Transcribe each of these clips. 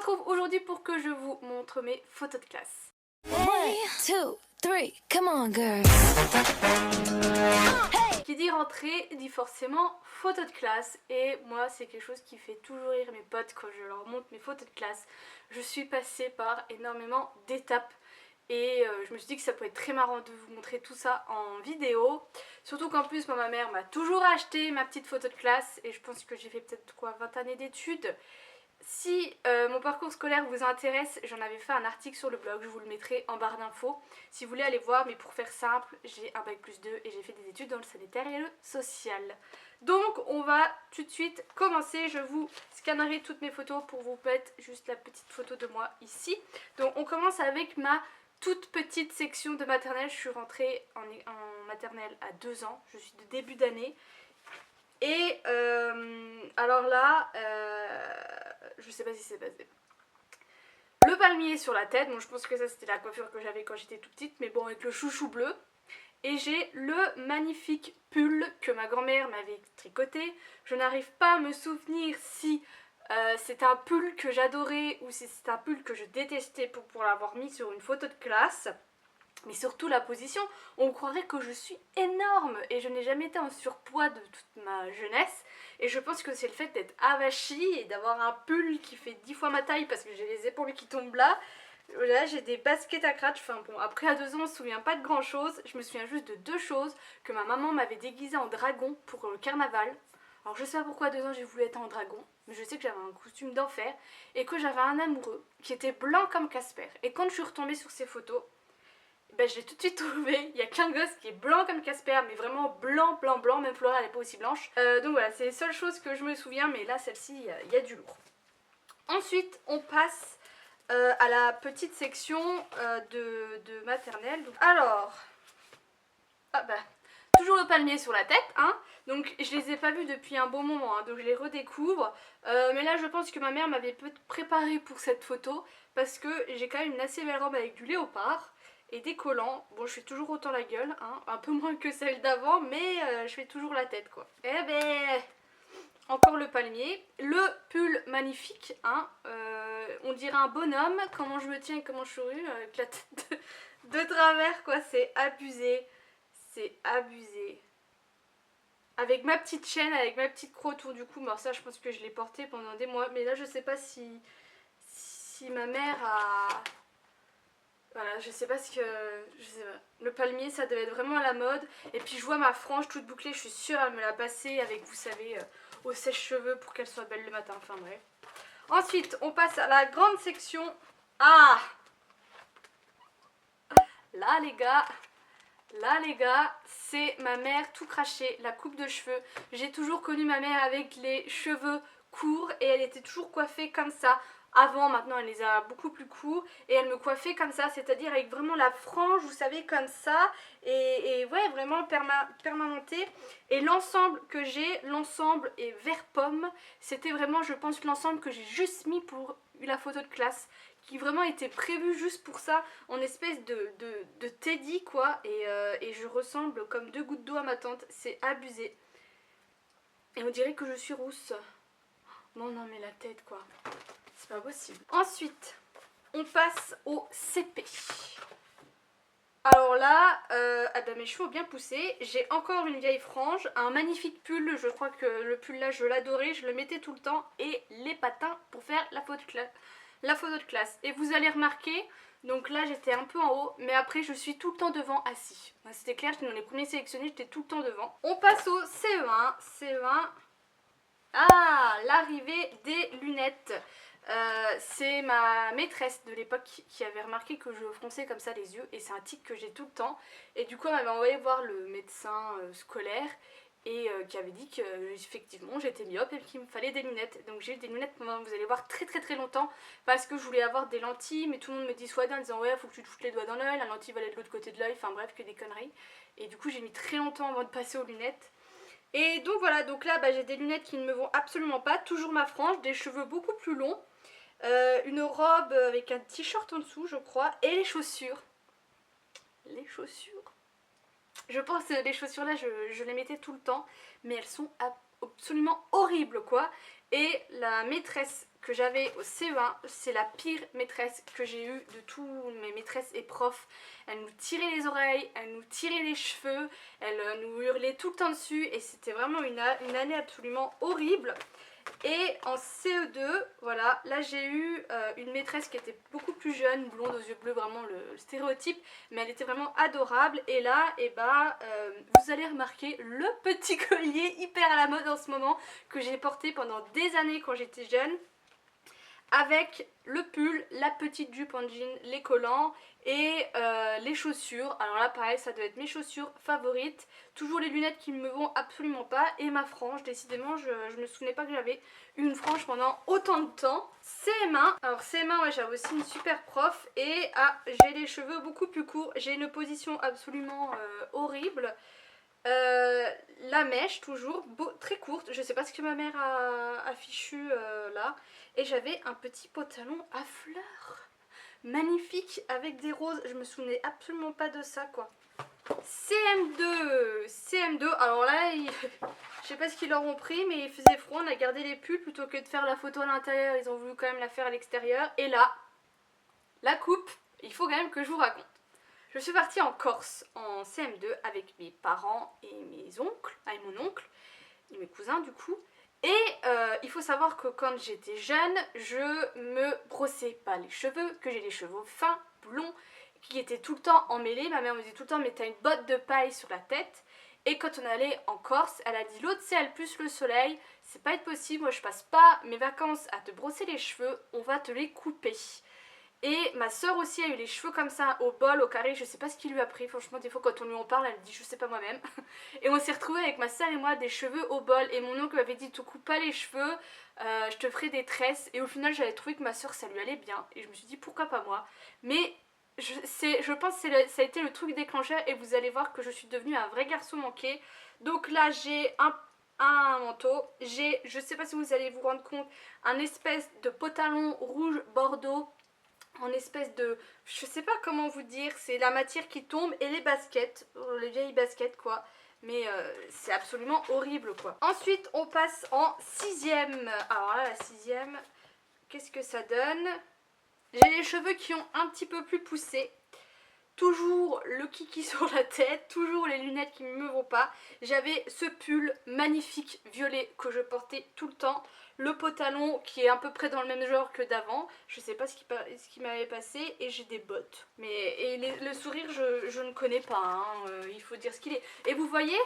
retrouve aujourd'hui pour que je vous montre mes photos de classe. 1, 2, 3, come on girl. Qui dit rentrée dit forcément photo de classe, et moi c'est quelque chose qui fait toujours rire mes potes quand je leur montre mes photos de classe. Je suis passée par énormément d'étapes et je me suis dit que ça pourrait être très marrant de vous montrer tout ça en vidéo. Surtout qu'en plus ma mère m'a toujours acheté ma petite photo de classe et je pense que j'ai fait peut-être 20 années d'études. Si mon parcours scolaire vous intéresse, j'en avais fait un article sur le blog, je vous le mettrai en barre d'infos si vous voulez aller voir, mais pour faire simple, j'ai un bac+2 et j'ai fait des études dans le sanitaire et le social. Donc on va tout de suite commencer, je vous scannerai toutes mes photos pour vous mettre juste la petite photo de moi ici. Donc on commence avec ma toute petite section de maternelle, je suis rentrée en maternelle à 2 ans, je suis de début d'année. Et alors là, je sais pas si c'est passé. Le palmier sur la tête, bon je pense que ça c'était la coiffure que j'avais quand j'étais toute petite, mais bon avec le chouchou bleu. Et j'ai le magnifique pull que ma grand-mère m'avait tricoté. Je n'arrive pas à me souvenir si c'est un pull que j'adorais ou si c'est un pull que je détestais pour l'avoir mis sur une photo de classe. Mais surtout la position, on croirait que je suis énorme et je n'ai jamais été en surpoids de toute ma jeunesse. Et je pense que c'est le fait d'être avachie et d'avoir un pull qui fait 10 fois ma taille parce que j'ai les épaules qui tombent là. Là j'ai des baskets à crotch, enfin bon, après à 2 ans on se souvient pas de grand chose. Je me souviens juste de 2 choses, que ma maman m'avait déguisée en dragon pour le carnaval. Alors je sais pas pourquoi à 2 ans j'ai voulu être en dragon, mais je sais que j'avais un costume d'enfer et que j'avais un amoureux qui était blanc comme Casper. Et quand je suis retombée sur ces photos, ben, je l'ai tout de suite trouvé, il y a qu'un gosse qui est blanc comme Casper, mais vraiment blanc, blanc, blanc, même Flora elle n'est pas aussi blanche. Donc voilà, c'est les seules choses que je me souviens, mais là celle-ci, il y a du lourd. Ensuite, on passe à la petite section de maternelle. Alors, ah bah, toujours le palmier sur la tête, hein. Donc je les ai pas vus depuis un bon moment, hein, donc je les redécouvre. Mais là je pense que ma mère m'avait préparé pour cette photo, parce que j'ai quand même une assez belle robe avec du léopard et des collants. Bon, je fais toujours autant la gueule, hein, un peu moins que celle d'avant, mais je fais toujours la tête quoi. Eh ben, encore le palmier, le pull magnifique, hein, on dirait un bonhomme, comment je me tiens et comment je suis avec la tête de travers quoi, c'est abusé, c'est abusé. Avec ma petite chaîne, avec ma petite croix autour du cou, bon ça je pense que je l'ai porté pendant des mois, mais là je sais pas si ma mère a... Voilà, je sais pas ce que... Je sais pas. Le palmier, ça devait être vraiment à la mode. Et puis je vois ma frange toute bouclée, je suis sûre elle me l'a passée avec, vous savez, au sèche-cheveux pour qu'elle soit belle le matin. Enfin bref. Ensuite, on passe à la grande section. Ah! Là les gars, c'est ma mère tout craché, la coupe de cheveux. J'ai toujours connu ma mère avec les cheveux courts et elle était toujours coiffée comme ça. Avant, maintenant elle les a beaucoup plus courts et elle me coiffait comme ça, c'est-à-dire avec vraiment la frange, vous savez, comme ça, et ouais, vraiment permanentée. Et l'ensemble que j'ai, l'ensemble est vert pomme, c'était vraiment, je pense, l'ensemble que j'ai juste mis pour la photo de classe, qui vraiment était prévu juste pour ça, en espèce de teddy quoi, et je ressemble comme 2 gouttes d'eau à ma tante, c'est abusé. Et on dirait que je suis rousse. Non mais la tête quoi. C'est pas possible. Ensuite, on passe au CP. Alors là, mes cheveux ont bien poussé. J'ai encore une vieille frange, un magnifique pull. Je crois que le pull là, je l'adorais. Je le mettais tout le temps. Et les patins pour faire la photo de classe. Et vous allez remarquer, donc là j'étais un peu en haut, mais après je suis tout le temps devant assis. C'était clair, j'étais dans les premiers sélectionnés, j'étais tout le temps devant. On passe au CE1. CE1. Ah, l'arrivée des lunettes. C'est ma maîtresse de l'époque qui avait remarqué que je fronçais comme ça les yeux, et c'est un tic que j'ai tout le temps, et du coup elle m'avait envoyé voir le médecin scolaire, et qui avait dit que effectivement j'étais myope et qu'il me fallait des lunettes. Donc j'ai eu des lunettes pendant, vous allez voir, très très très longtemps, parce que je voulais avoir des lentilles, mais tout le monde me dissuadait en disant ouais faut que tu te foutes les doigts dans l'œil, la lentille va aller de l'autre côté de l'œil, enfin bref, que des conneries. Et du coup j'ai mis très longtemps avant de passer aux lunettes. Et donc voilà, donc là j'ai des lunettes qui ne me vont absolument pas, toujours ma frange, des cheveux beaucoup plus longs, une robe avec un t-shirt en dessous je crois, et les chaussures. Les chaussures, je pense que les chaussures là je les mettais tout le temps, mais elles sont absolument horribles quoi. Et la maîtresse que j'avais au CE1, c'est la pire maîtresse que j'ai eue de tous mes maîtresses et profs. Elle nous tirait les oreilles, elle nous tirait les cheveux, elle nous hurlait tout le temps dessus et c'était vraiment une année absolument horrible. Et en CE2, voilà, là j'ai eu une maîtresse qui était beaucoup plus jeune, blonde aux yeux bleus, vraiment le stéréotype, mais elle était vraiment adorable. Et là, vous allez remarquer le petit collier hyper à la mode en ce moment que j'ai porté pendant des années quand j'étais jeune, avec le pull, la petite jupe en jean, les collants et les chaussures. Alors là pareil, ça doit être mes chaussures favorites. Toujours les lunettes qui ne me vont absolument pas et ma frange. Décidément je me souvenais pas que j'avais une frange pendant autant de temps. CM1, alors CM1 ouais, j'avais aussi une super prof et j'ai les cheveux beaucoup plus courts. J'ai une position absolument horrible. La mèche toujours très courte, je sais pas ce que ma mère a fichu là, et j'avais un petit pantalon à fleurs magnifique avec des roses, je me souvenais absolument pas de ça quoi. CM2, alors là je sais pas ce qu'ils leur ont pris mais il faisait froid, on a gardé les pulls plutôt que de faire la photo à l'intérieur, ils ont voulu quand même la faire à l'extérieur. Et là, la coupe, il faut quand même que je vous raconte. Je suis partie en Corse en CM2 avec mes parents et mes oncles, avec mon oncle et mes cousins du coup. Et il faut savoir que quand j'étais jeune, je me brossais pas les cheveux, que j'ai les cheveux fins, blonds, qui étaient tout le temps emmêlés. Ma mère me disait tout le temps mais t'as une botte de paille sur la tête. Et quand on allait en Corse, elle a dit l'autre c'est elle plus le soleil, c'est pas être possible, moi je passe pas mes vacances à te brosser les cheveux, on va te les couper. Et ma soeur aussi a eu les cheveux comme ça au bol, au carré, je sais pas ce qui lui a pris, franchement des fois quand on lui en parle elle dit je sais pas moi-même. Et on s'est retrouvés avec ma soeur et moi des cheveux au bol et mon oncle m'avait dit te coupe pas les cheveux, je te ferai des tresses. Et au final j'avais trouvé que ma soeur ça lui allait bien et je me suis dit pourquoi pas moi. Mais je pense que ça a été le truc déclencheur et vous allez voir que je suis devenue un vrai garçon manqué. Donc là j'ai un manteau, j'ai, je sais pas si vous allez vous rendre compte, un espèce de pantalon rouge bordeaux en espèce de, je sais pas comment vous dire, c'est la matière qui tombe et les baskets, les vieilles baskets quoi, mais c'est absolument horrible quoi. Ensuite on passe en 6ème, alors là la 6ème, qu'est-ce que ça donne? J'ai les cheveux qui ont un petit peu plus poussé. Toujours le kiki sur la tête, toujours les lunettes qui ne me vont pas. J'avais ce pull magnifique violet que je portais tout le temps. Le pantalon qui est à peu près dans le même genre que d'avant. Je sais pas ce qui m'avait passé. Et j'ai des bottes. Le sourire, je ne connais pas. Hein. Il faut dire ce qu'il est. Et vous voyez,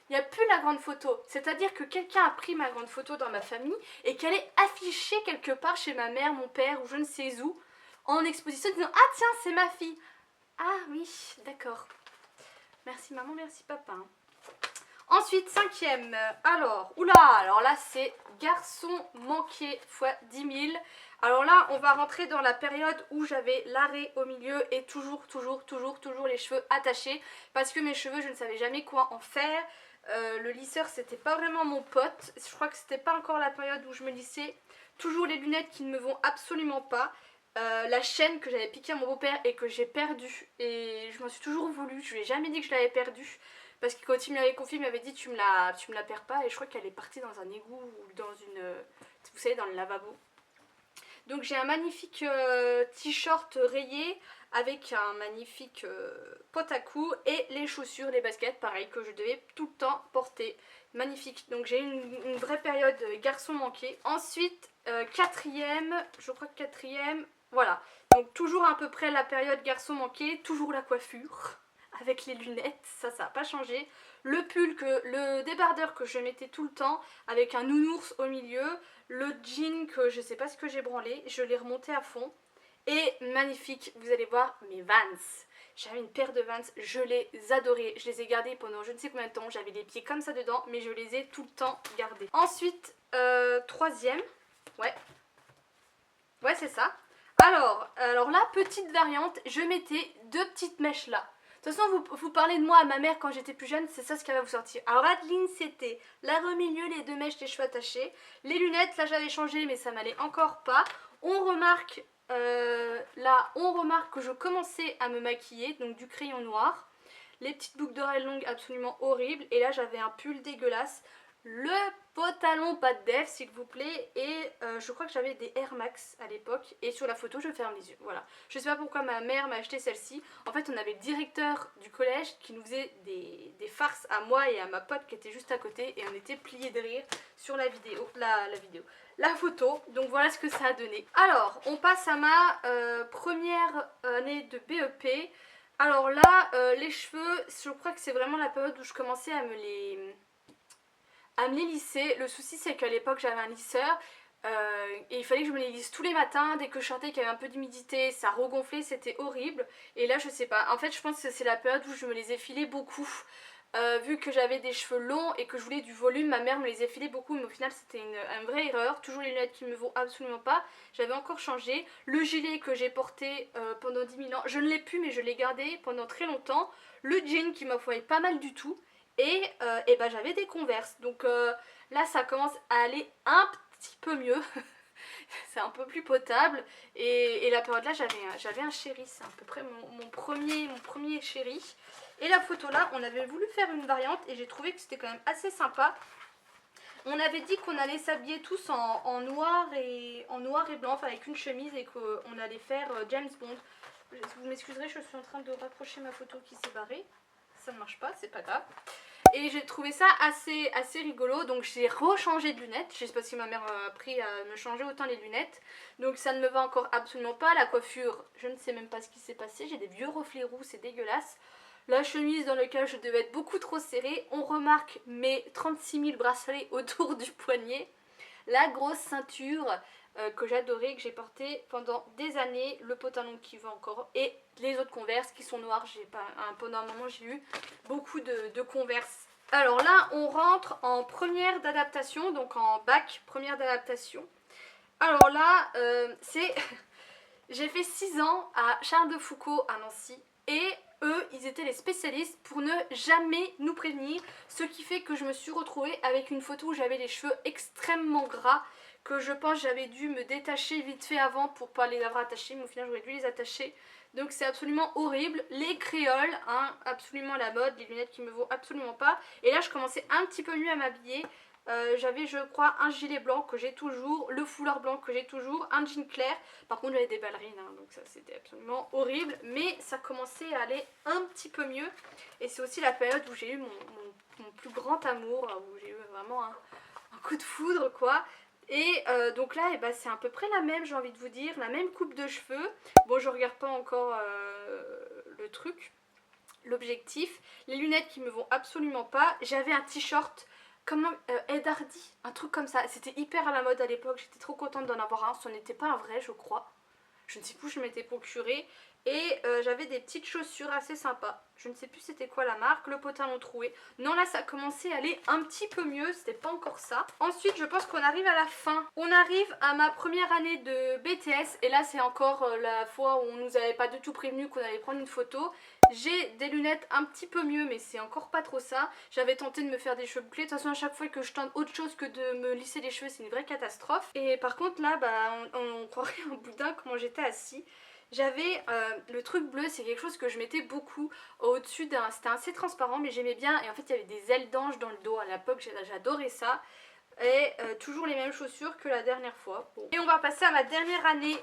il n'y a plus la grande photo. C'est-à-dire que quelqu'un a pris ma grande photo dans ma famille et qu'elle est affichée quelque part chez ma mère, mon père ou je ne sais où. En exposition disant ah tiens c'est ma fille. Ah oui, d'accord. Merci maman, merci papa. Ensuite, 5ème. Alors là c'est garçon manqué x 10 000. Alors là, on va rentrer dans la période où j'avais l'arrêt au milieu et toujours les cheveux attachés. Parce que mes cheveux, je ne savais jamais quoi en faire. Le lisseur, c'était pas vraiment mon pote. Je crois que c'était pas encore la période où je me lissais. Toujours les lunettes qui ne me vont absolument pas. La chaîne que j'avais piquée à mon beau-père et que j'ai perdue. Et je m'en suis toujours voulu. Je lui ai jamais dit que je l'avais perdue. Parce que quand il me l'avait confié, il m'avait dit tu me la perds pas. Et je crois qu'elle est partie dans un égout ou dans une... vous savez, dans le lavabo. Donc j'ai un magnifique t-shirt rayé avec un magnifique pot à cou et les chaussures, les baskets, pareil, que je devais tout le temps porter. Magnifique. Donc j'ai une vraie période garçon manqué. Ensuite, 4ème, je crois que 4ème, voilà. Donc toujours à peu près la période garçon manqué, toujours la coiffure avec les lunettes, ça n'a pas changé. Le pull, le débardeur que je mettais tout le temps avec un nounours au milieu. Le jean que je sais pas ce que j'ai branlé, je l'ai remonté à fond. Et magnifique, vous allez voir mes Vans. J'avais une paire de Vans, je les adorais. Je les ai gardés pendant je ne sais combien de temps. J'avais les pieds comme ça dedans, mais je les ai tout le temps gardés. Ensuite, 3ème, ouais c'est ça. Alors là, petite variante, je mettais 2 petites mèches là. De toute façon, vous parlez de moi à ma mère quand j'étais plus jeune, c'est ça ce qu'elle va vous sortir. Alors Adeline, c'était la au milieu, les 2 mèches des cheveux attachés. Les lunettes, là j'avais changé, mais ça m'allait encore pas. On remarque que je commençais à me maquiller, donc du crayon noir. Les petites boucles d'oreilles longues absolument horribles. Et là j'avais un pull dégueulasse. le pantalon pas de def s'il vous plaît, et je crois que j'avais des Air Max à l'époque, et sur la photo je ferme les yeux, voilà. Je sais pas pourquoi ma mère m'a acheté celle-ci. En fait on avait le directeur du collège qui nous faisait des farces à moi et à ma pote qui était juste à côté, et on était pliés de rire sur la vidéo, la photo. Donc voilà ce que ça a donné. Alors on passe à ma première année de BEP. Alors là les cheveux, je crois que c'est vraiment la période où je commençais à me les lisser. Le souci c'est qu'à l'époque j'avais un lisseur et il fallait que je me les lisse tous les matins. Dès que je sortais qu'il y avait un peu d'humidité, ça regonflait, c'était horrible. Et là je sais pas, en fait je pense que c'est la période où je me les effilais beaucoup. Vu que j'avais des cheveux longs et que je voulais du volume, ma mère me les effilait beaucoup, mais au final c'était une vraie erreur. Toujours les lunettes qui me vont absolument pas. J'avais encore changé. Le gilet que j'ai porté pendant 10 000 ans, je ne l'ai plus mais je l'ai gardé pendant très longtemps. Le jean qui m'a fait pas mal du tout. Et ben j'avais des Converse. Donc là ça commence à aller un petit peu mieux. C'est un peu plus potable. Et la période là j'avais un chéri. C'est à peu près mon premier chéri. Et la photo là on avait voulu faire une variante et j'ai trouvé que c'était quand même assez sympa. On avait dit qu'on allait s'habiller tous en noir et blanc, enfin avec une chemise, et qu'on allait faire James Bond. Vous m'excuserez, je suis en train de rapprocher ma photo qui s'est barrée. Ça ne marche pas, c'est pas grave. Et j'ai trouvé ça assez rigolo, donc j'ai rechangé de lunettes. Je sais pas si ma mère a appris à me changer autant les lunettes. Donc ça ne me va encore absolument pas. La coiffure, je ne sais même pas ce qui s'est passé. J'ai des vieux reflets roux, c'est dégueulasse. La chemise dans laquelle je devais être beaucoup trop serrée. On remarque mes 36 000 bracelets autour du poignet. La grosse ceinture que j'adorais, que j'ai portée pendant des années. Le pantalon qui va encore. Et les autres Converse qui sont noirs. Pendant un moment j'ai eu beaucoup de Converse. Alors là on rentre en première d'adaptation. Donc en bac première d'adaptation. Alors là c'est... J'ai fait 6 ans à Charles de Foucauld à Nancy. Et eux, ils étaient les spécialistes pour ne jamais nous prévenir. Ce qui fait que je me suis retrouvée avec une photo où j'avais les cheveux extrêmement gras. Que je pense j'avais dû me détacher vite fait avant pour pas les avoir attachés. Mais au final j'aurais dû les attacher. Donc c'est absolument horrible. Les créoles, hein, absolument la mode. Les lunettes qui me vont absolument pas. Et là je commençais un petit peu mieux à m'habiller. J'avais je crois un gilet blanc que j'ai toujours, le foulard blanc que j'ai toujours, un jean clair. Par contre j'avais des ballerines hein, donc ça c'était absolument horrible. Mais ça commençait à aller un petit peu mieux. Et c'est aussi la période où j'ai eu mon plus grand amour, où j'ai eu vraiment un coup de foudre quoi. Et donc là ben, c'est à peu près la même, j'ai envie de vous dire, la même coupe de cheveux. Bon je regarde pas encore le truc, l'objectif. Les lunettes qui me vont absolument pas. J'avais un t-shirt comme Ed Hardy, un truc comme ça. C'était hyper à la mode à l'époque, j'étais trop contente d'en avoir un. Ce n'était pas un vrai je crois. Je ne sais plus où je m'étais procuré. Et j'avais des petites chaussures assez sympas. Je ne sais plus c'était quoi la marque. Le pantalon troué. Non là ça commençait à aller un petit peu mieux. C'était pas encore ça. Ensuite je pense qu'on arrive à la fin. On arrive à ma première année de BTS. Et là c'est encore la fois où on nous avait pas du tout prévenu qu'on allait prendre une photo. J'ai des lunettes un petit peu mieux mais c'est encore pas trop ça. J'avais tenté de me faire des cheveux bouclés. De toute façon à chaque fois que je tente autre chose que de me lisser les cheveux c'est une vraie catastrophe. Et par contre là bah, on croirait un boudin comment j'étais assis. J'avais le truc bleu, c'est quelque chose que je mettais beaucoup au-dessus d'un... C'était assez transparent mais j'aimais bien. Et en fait il y avait des ailes d'ange dans le dos. À l'époque j'adorais ça. Et toujours les mêmes chaussures que la dernière fois. Bon. Et on va passer à ma dernière année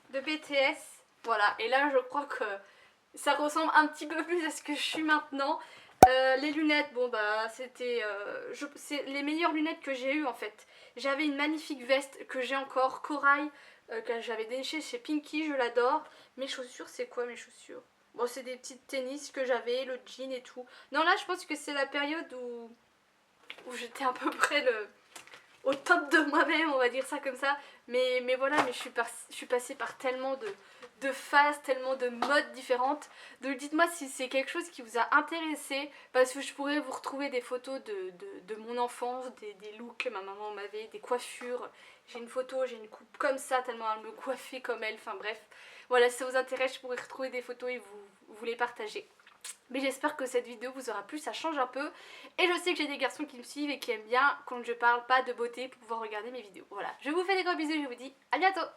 de BTS. Voilà, et là je crois que ça ressemble un petit peu plus à ce que je suis maintenant. Les lunettes, bon bah c'était c'est les meilleures lunettes que j'ai eues en fait. J'avais une magnifique veste que j'ai encore, corail, que j'avais dénichée chez Pinky, je l'adore. Mes chaussures, c'est quoi mes chaussures? Bon c'est des petites tennis que j'avais, le jean et tout. Non là je pense que c'est la période où j'étais à peu près au top de moi-même, on va dire ça comme ça. Mais voilà, mais je suis passée par tellement de phases, tellement de modes différentes. Donc dites-moi si c'est quelque chose qui vous a intéressé, parce que je pourrais vous retrouver des photos de mon enfance, des looks que ma maman m'avait, des coiffures. J'ai une photo, j'ai une coupe comme ça, tellement elle me coiffait comme elle, enfin bref. Voilà, si ça vous intéresse, je pourrais retrouver des photos et vous les partager. Mais j'espère que cette vidéo vous aura plu, ça change un peu. Et je sais que j'ai des garçons qui me suivent et qui aiment bien quand je parle pas de beauté pour pouvoir regarder mes vidéos. Voilà, je vous fais des gros bisous et je vous dis à bientôt.